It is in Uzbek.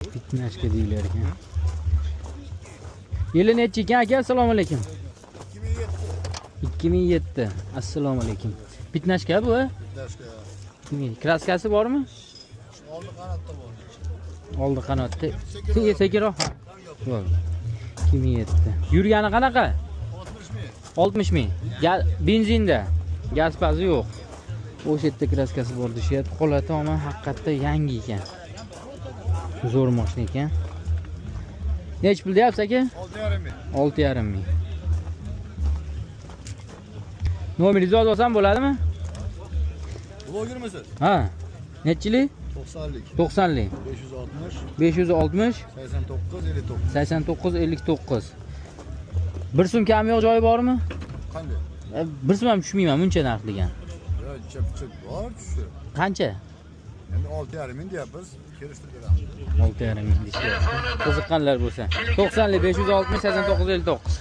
Bitnashka deyilar ekan. Yili nechi ekan aka? Assalomu alaykum. 2007. Assalomu alaykum. Bitnashka bu? Bitnashka. Kraskasi bormi? Oldi qanotda bor. Oldi qanotda. Sekiroq. Yo'q. 2007. Yurgani qanaqa? 60 ming. Benzinda. Gaz pazi yo'q. O'sha yerda kraskasi bor deyapti. Holati ham haqiqatda yangi ekan. Zo'r mashina ekan. Nech pul deyapsiz aka? 6,5 ming. 6,5 ming. Nomeringizni yozib olsam bo'ladimi? Blogermisiz? Ha. Nechilik? 90lik. 90lik. 560 560 89 59. 89 59. 1 so'm kam yo'q joyi bormi? Qanday? 1 so'm ham tushmayman, buncha narx degan. Yo, chip bor tushdi. Qancha? Endi 6,5 ming deyapmiz. Kelishtirib beramiz. 6,5 ming deyapti. Qiziqqanlar bo'lsa. 90lik 560 89 59.